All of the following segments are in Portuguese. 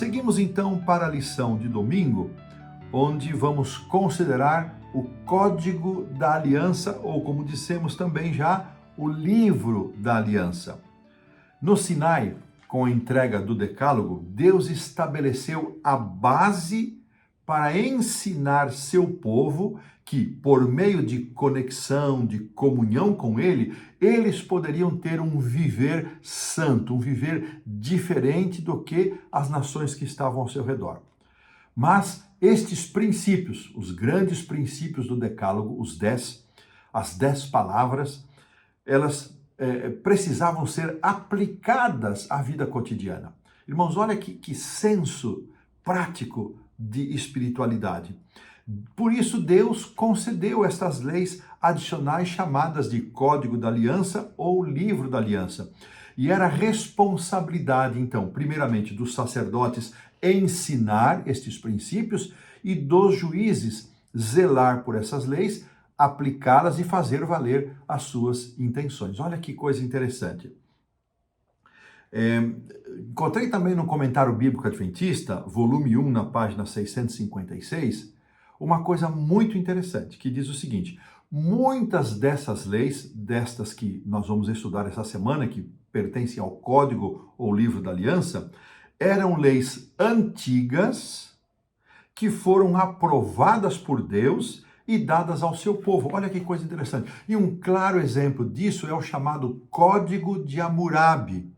Seguimos então para a lição de domingo, onde vamos considerar o Código da Aliança, ou como dissemos também já, o Livro da Aliança. No Sinai, com a entrega do Decálogo, Deus estabeleceu a base para ensinar seu povo que, por meio de conexão, de comunhão com Ele, eles poderiam ter um viver santo, um viver diferente do que as nações que estavam ao seu redor. Mas estes princípios, os grandes princípios do Decálogo, as 10 palavras, elas precisavam ser aplicadas à vida cotidiana. Irmãos, olha que senso prático de espiritualidade. Por isso Deus concedeu estas leis adicionais chamadas de Código da Aliança ou Livro da Aliança. E era responsabilidade, então, primeiramente dos sacerdotes ensinar estes princípios e dos juízes zelar por essas leis, aplicá-las e fazer valer as suas intenções. Olha que coisa interessante. Encontrei também no Comentário Bíblico Adventista, volume 1, na página 656, uma coisa muito interessante, que diz o seguinte: muitas dessas leis, destas que nós vamos estudar essa semana, que pertencem ao Código ou Livro da Aliança, eram leis antigas que foram aprovadas por Deus e dadas ao seu povo. Olha que coisa interessante. E um claro exemplo disso é o chamado Código de Hammurabi,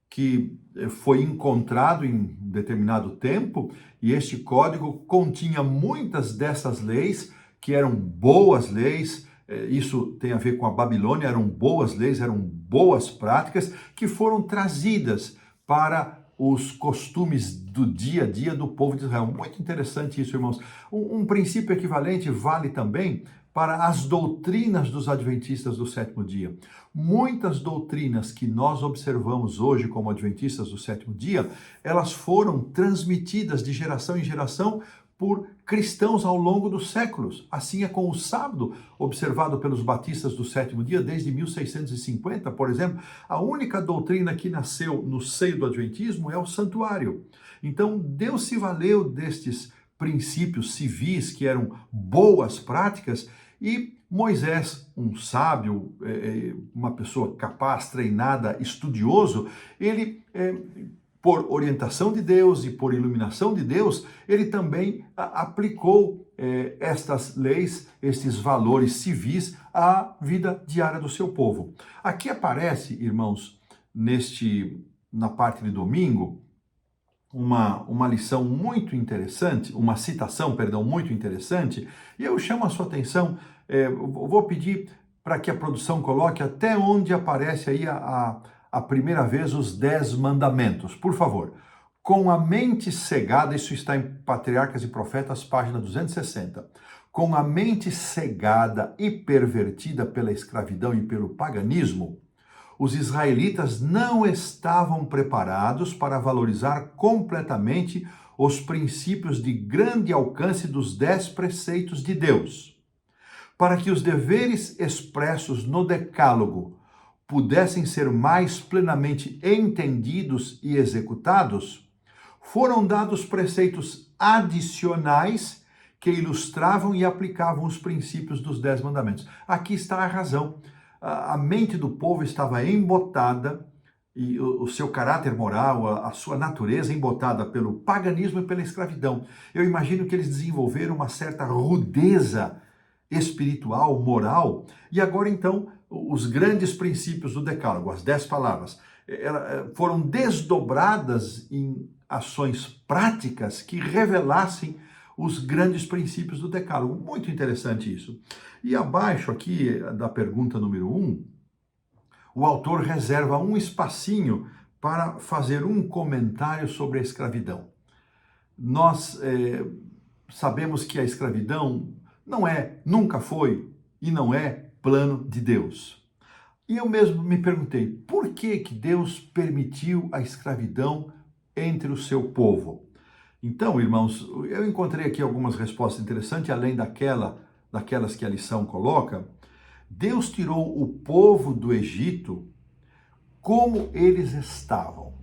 que foi encontrado em determinado tempo, e este código continha muitas dessas leis, que eram boas leis. Isso tem a ver com a Babilônia, eram boas leis, eram boas práticas, que foram trazidas para os costumes do dia a dia do povo de Israel. Muito interessante isso, irmãos. Um princípio equivalente vale também para as doutrinas dos adventistas do sétimo dia. Muitas doutrinas que nós observamos hoje como adventistas do sétimo dia, elas foram transmitidas de geração em geração por cristãos ao longo dos séculos. Assim é com o sábado, observado pelos batistas do sétimo dia desde 1650, por exemplo. A única doutrina que nasceu no seio do adventismo é o santuário. Então, Deus se valeu destes princípios civis, que eram boas práticas, e Moisés, um sábio, uma pessoa capaz, treinada, estudioso, ele, por orientação de Deus e por iluminação de Deus, ele também aplicou estas leis, estes valores civis à vida diária do seu povo. Aqui aparece, irmãos, na parte de domingo, uma lição muito interessante, uma citação, perdão, muito interessante, e eu chamo a sua atenção, vou pedir para que a produção coloque até onde aparece aí a primeira vez os 10 mandamentos, por favor. Com a mente cegada, isso está em Patriarcas e Profetas, página 260. Com a mente cegada e pervertida pela escravidão e pelo paganismo, os israelitas não estavam preparados para valorizar completamente os princípios de grande alcance dos 10 preceitos de Deus. Para que os deveres expressos no Decálogo pudessem ser mais plenamente entendidos e executados, foram dados preceitos adicionais que ilustravam e aplicavam os princípios dos 10 mandamentos. Aqui está a razão. A mente do povo estava embotada, e o seu caráter moral, a sua natureza embotada pelo paganismo e pela escravidão. Eu imagino que eles desenvolveram uma certa rudeza espiritual, moral, e agora então os grandes princípios do Decálogo, as 10 palavras, foram desdobradas em ações práticas que revelassem os grandes princípios do Decálogo. Muito interessante isso. E abaixo aqui da pergunta número 1, o autor reserva um espacinho para fazer um comentário sobre a escravidão. Nós sabemos que a escravidão nunca foi e não é plano de Deus. E eu mesmo me perguntei, por que Deus permitiu a escravidão entre o seu povo? Então, irmãos, eu encontrei aqui algumas respostas interessantes, além daquelas que a lição coloca. Deus tirou o povo do Egito como eles estavam.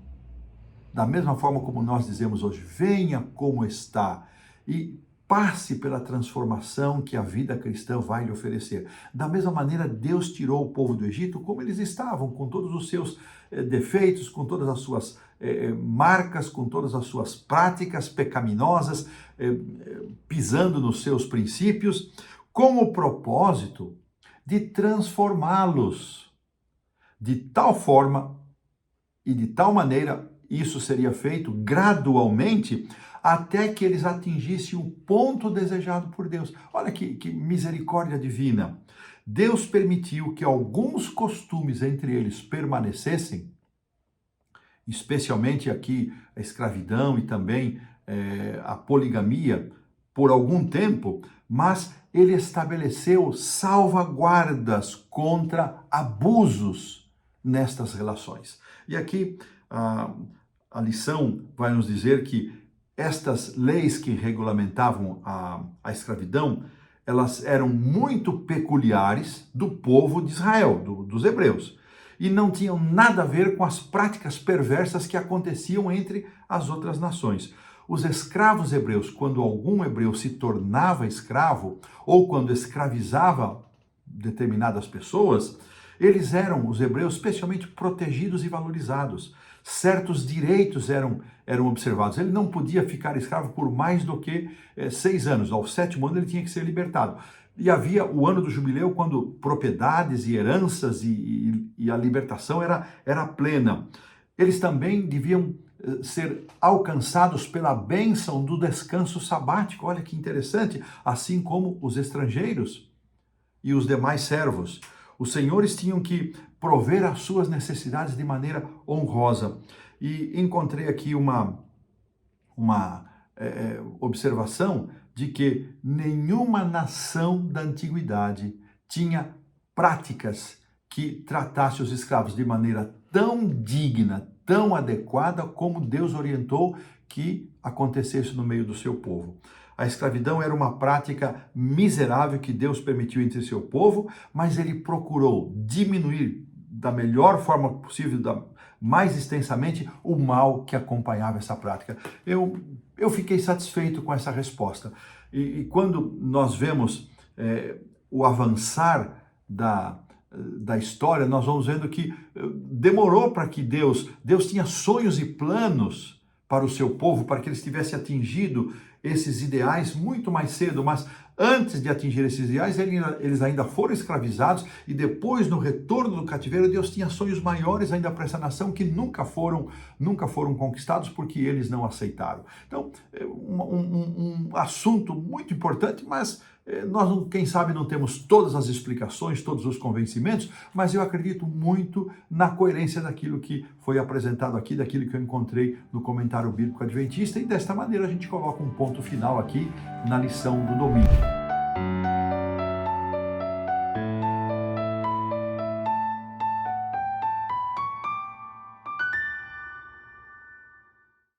da mesma forma como nós dizemos hoje, venha como está e passe pela transformação que a vida cristã vai lhe oferecer. Da mesma maneira, Deus tirou o povo do Egito como eles estavam, com todos os seus defeitos, com todas as suas marcas, com todas as suas práticas pecaminosas, pisando nos seus princípios, com o propósito de transformá-los de tal forma e de tal maneira, isso seria feito gradualmente, até que eles atingissem o ponto desejado por Deus. Olha que misericórdia divina. Deus permitiu que alguns costumes entre eles permanecessem, especialmente aqui a escravidão e também a poligamia, por algum tempo, mas ele estabeleceu salvaguardas contra abusos nestas relações. E aqui a lição vai nos dizer que estas leis que regulamentavam a escravidão, elas eram muito peculiares do povo de Israel, dos hebreus, e não tinham nada a ver com as práticas perversas que aconteciam entre as outras nações. Os escravos hebreus, quando algum hebreu se tornava escravo, ou quando escravizava determinadas pessoas, eles eram, os hebreus, especialmente protegidos e valorizados. Certos direitos eram observados. Ele não podia ficar escravo por mais do que 6 anos. Ao 7º ano ele tinha que ser libertado. E havia o ano do jubileu, quando propriedades e heranças e a libertação era plena. Eles também deviam ser alcançados pela bênção do descanso sabático. Olha que interessante, assim como os estrangeiros e os demais servos. Os senhores tinham que prover as suas necessidades de maneira honrosa. E encontrei aqui uma observação de que nenhuma nação da antiguidade tinha práticas que tratasse os escravos de maneira tão digna, tão adequada como Deus orientou que acontecesse no meio do seu povo. A escravidão era uma prática miserável que Deus permitiu entre seu povo, mas ele procurou diminuir da melhor forma possível, mais extensamente, o mal que acompanhava essa prática. Eu fiquei satisfeito com essa resposta. E quando nós vemos o avançar da história, nós vamos vendo que demorou para que Deus tinha sonhos e planos para o seu povo, para que eles tivessem atingido esses ideais muito mais cedo, mas antes de atingir esses ideais, eles ainda foram escravizados, e depois, no retorno do cativeiro, Deus tinha sonhos maiores ainda para essa nação que nunca foram conquistados porque eles não aceitaram. Então, um assunto muito importante, mas nós, quem sabe, não temos todas as explicações, todos os convencimentos, mas eu acredito muito na coerência daquilo que foi apresentado aqui, daquilo que eu encontrei no comentário bíblico adventista, e desta maneira a gente coloca um ponto final aqui na lição do domingo.